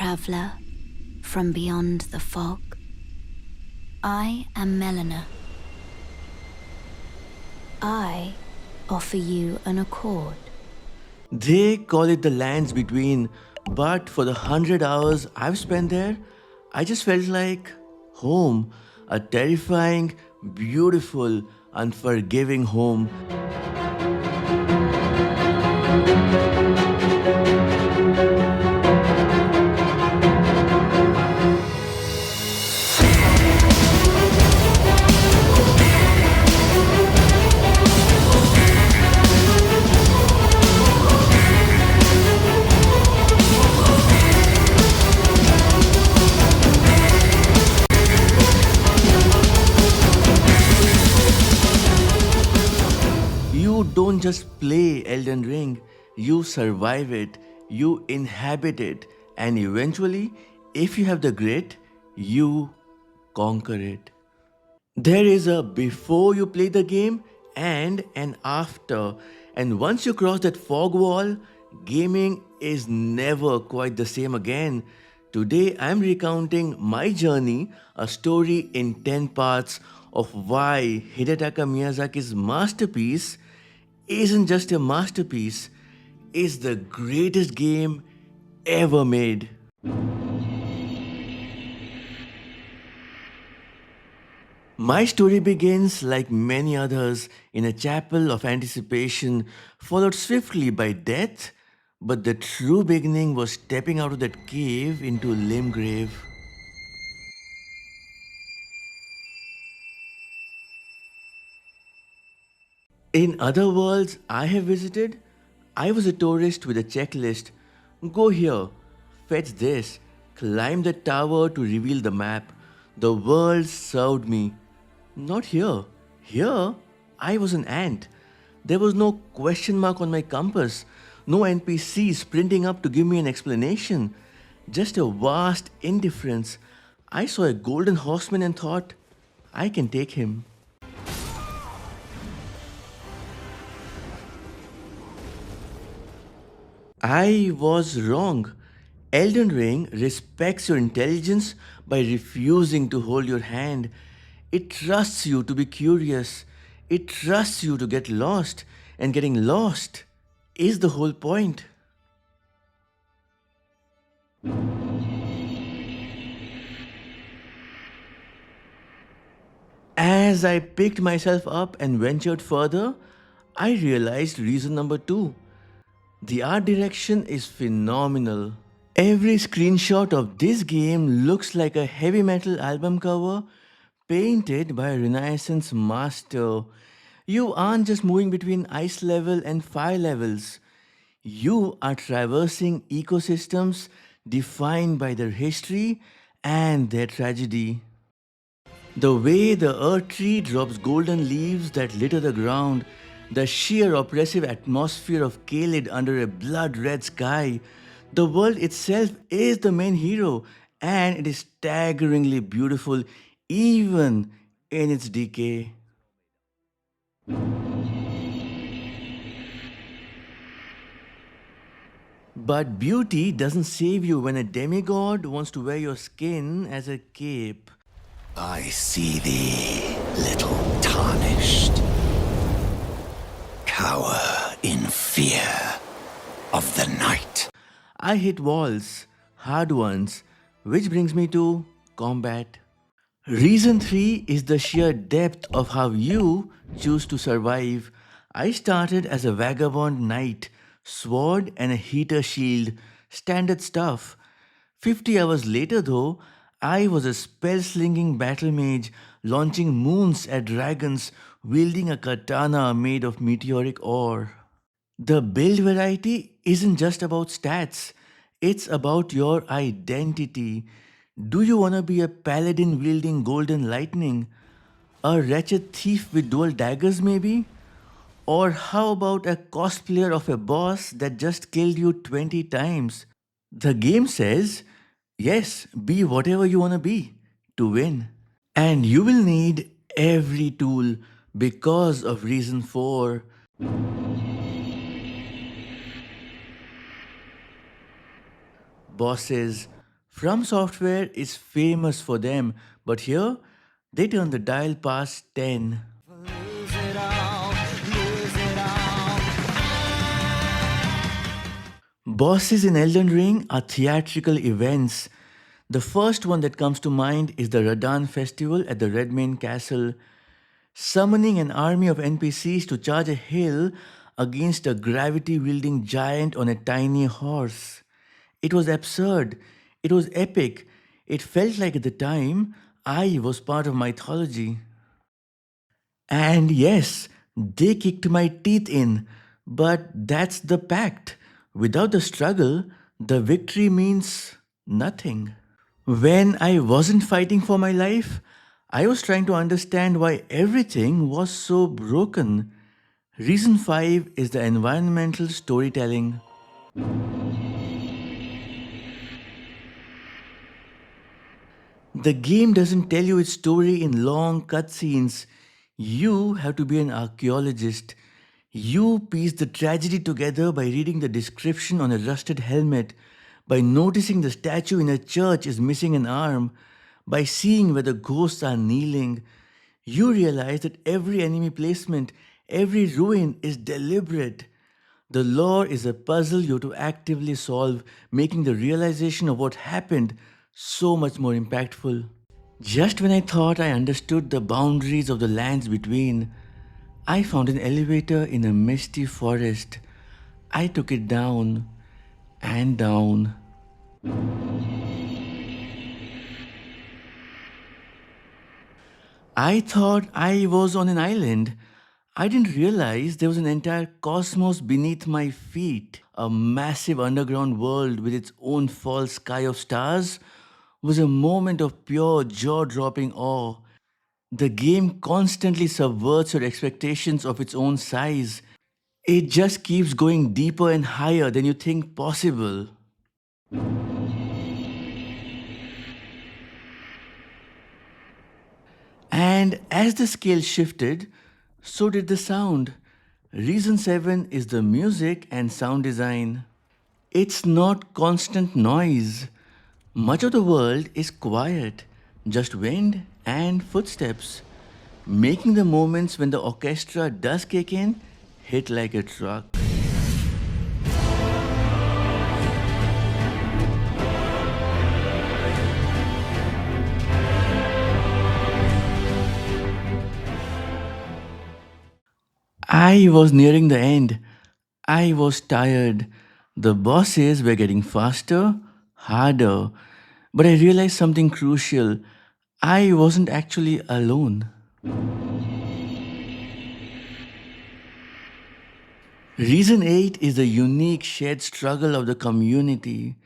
traveller from beyond the fog. I am Melina. I offer you an accord. They call it the lands between, but for the 100 hours I've spent there, I just felt like home, a terrifying, beautiful, unforgiving home. You don't just play Elden Ring, you survive it, you inhabit it, and eventually, if you have the grit, you conquer it. There is a before you play the game and an after, and once you cross that fog wall, gaming is never quite the same again. Today, I'm recounting my journey, a story in 10 parts of why Hidetaka Miyazaki's masterpiece isn't just a masterpiece, it's the greatest game ever made. My story begins, like many others, in a chapel of anticipation, followed swiftly by death, but the true beginning was stepping out of that cave into Limgrave. In other worlds I have visited, I was a tourist with a checklist. Go here, fetch this, climb the tower to reveal the map. The world served me. Not here. Here, I was an ant. There was no question mark on my compass, no NPC sprinting up to give me an explanation. Just a vast indifference. I saw a golden horseman and thought, I can take him. I was wrong. Elden Ring respects your intelligence by refusing to hold your hand. It trusts you to be curious. It trusts you to get lost. And getting lost is the whole point. As I picked myself up and ventured further, I realized reason number two. The art direction is phenomenal. Every screenshot of this game looks like a heavy metal album cover painted by a Renaissance master. You aren't just moving between ice level and fire levels. You are traversing ecosystems defined by their history and their tragedy. The way the earth tree drops golden leaves that litter the ground, the sheer oppressive atmosphere of Kaled under a blood red sky, the world itself is the main hero and it is staggeringly beautiful even in its decay. But beauty doesn't save you when a demigod wants to wear your skin as a cape. I see thee, little Tarnished. Cower in fear of the night. I hit walls, hard ones, which brings me to combat. Reason 3 is the sheer depth of how you choose to survive. I started as a vagabond knight, sword and a heater shield, standard stuff. 50 hours later, though, I was a spell-slinging battle mage, launching moons at dragons, wielding a katana made of meteoric ore. The build variety isn't just about stats, it's about your identity. Do you want to be a paladin wielding golden lightning? A wretched thief with dual daggers, maybe? Or how about a cosplayer of a boss that just killed you 20 times? The game says, yes, be whatever you want to be to win. And you will need every tool because of reason 4. Bosses, FromSoftware is famous for them, but here they turn the dial past 10. Bosses in Elden Ring are theatrical events. The first one that comes to mind is the Radahn festival at the Redmane Castle, summoning an army of NPCs to charge a hill against a gravity wielding giant on a tiny horse. It was absurd. It was epic. It felt like at the time I was part of mythology. And yes, they kicked my teeth in, but that's the pact. Without the struggle, the victory means nothing. When I wasn't fighting for my life, I was trying to understand why everything was so broken. Reason 5 is the environmental storytelling. The game doesn't tell you its story in long cutscenes. You have to be an archaeologist. You piece the tragedy together by reading the description on a rusted helmet, by noticing the statue in a church is missing an arm, by seeing where the ghosts are kneeling. You realize that every enemy placement, every ruin is deliberate. The lore is a puzzle you have to actively solve, making the realization of what happened so much more impactful. Just when I thought I understood the boundaries of the lands between, I found an elevator in a misty forest. I took it down and down. I thought I was on an island. I didn't realize there was an entire cosmos beneath my feet. A massive underground world with its own false sky of stars was a moment of pure jaw dropping awe. The game constantly subverts your expectations of its own size. It just keeps going deeper and higher than you think possible. And as the scale shifted, so did the sound. Reason 7 is the music and sound design. It's not constant noise. Much of the world is quiet, just wind and footsteps, making the moments when the orchestra does kick in hit like a truck. I was nearing the end. I was tired. The bosses were getting faster, harder. But I realized something crucial. I wasn't actually alone. Reason 8 is the unique shared struggle of the community.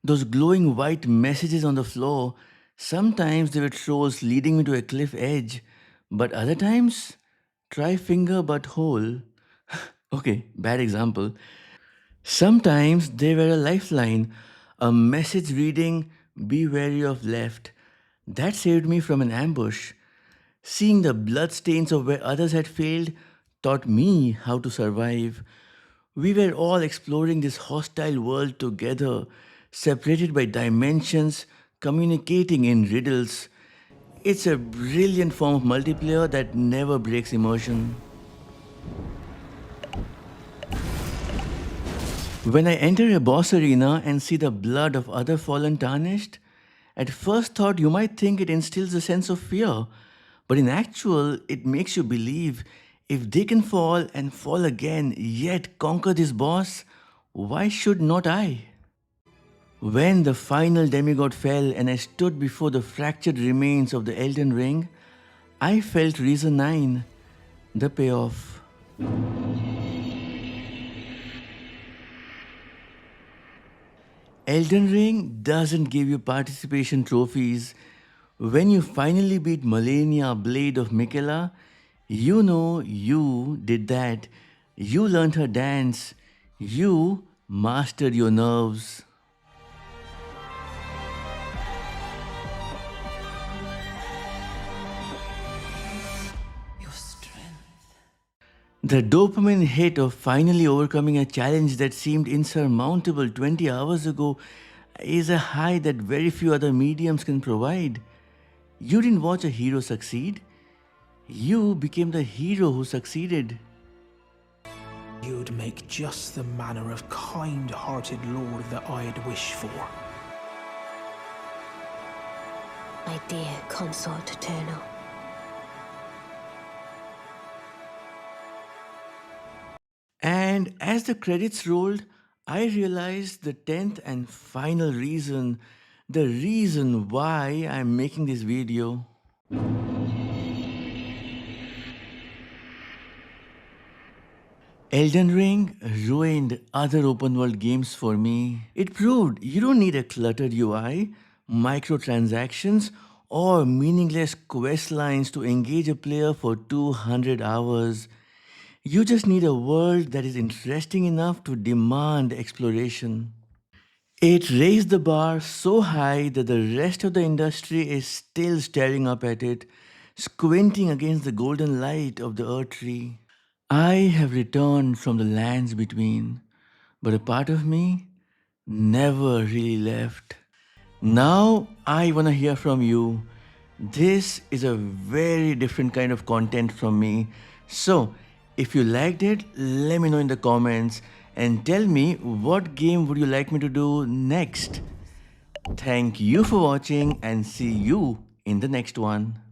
Those glowing white messages on the floor, sometimes they were trolls leading me to a cliff edge, but other times, try finger but hole. Okay, bad example. Sometimes they were a lifeline, a message reading, be wary of left. That saved me from an ambush. Seeing the bloodstains of where others had failed taught me how to survive. We were all exploring this hostile world together, separated by dimensions, communicating in riddles. It's a brilliant form of multiplayer that never breaks immersion. When I enter a boss arena and see the blood of other fallen Tarnished, at first thought you might think it instills a sense of fear, but in actual, it makes you believe if they can fall and fall again yet conquer this boss, why should not I? When the final demigod fell and I stood before the fractured remains of the Elden Ring, I felt reason 9, the payoff. Elden Ring doesn't give you participation trophies. When you finally beat Malenia, Blade of Miquella, you know you did that. You learned her dance. You mastered your nerves. Your strength. The dopamine hit of finally overcoming a challenge that seemed insurmountable 20 hours ago, is a high that very few other mediums can provide. You didn't watch a hero succeed, you became the hero who succeeded. You'd make just the manner of kind-hearted lord that I'd wish for. My dear consort eternal. And as the credits rolled, I realized the 10th and final reason, the reason why I'm making this video. Elden Ring ruined other open world games for me. It proved you don't need a cluttered UI, microtransactions, or meaningless quest lines to engage a player for 200 hours. You just need a world that is interesting enough to demand exploration. It raised the bar so high that the rest of the industry is still staring up at it, squinting against the golden light of the Earth tree. I have returned from the lands between, but a part of me never really left. Now I want to hear from you. This is a very different kind of content from me. So, if you liked it, let me know in the comments and tell me what game would you like me to do next. Thank you for watching and see you in the next one.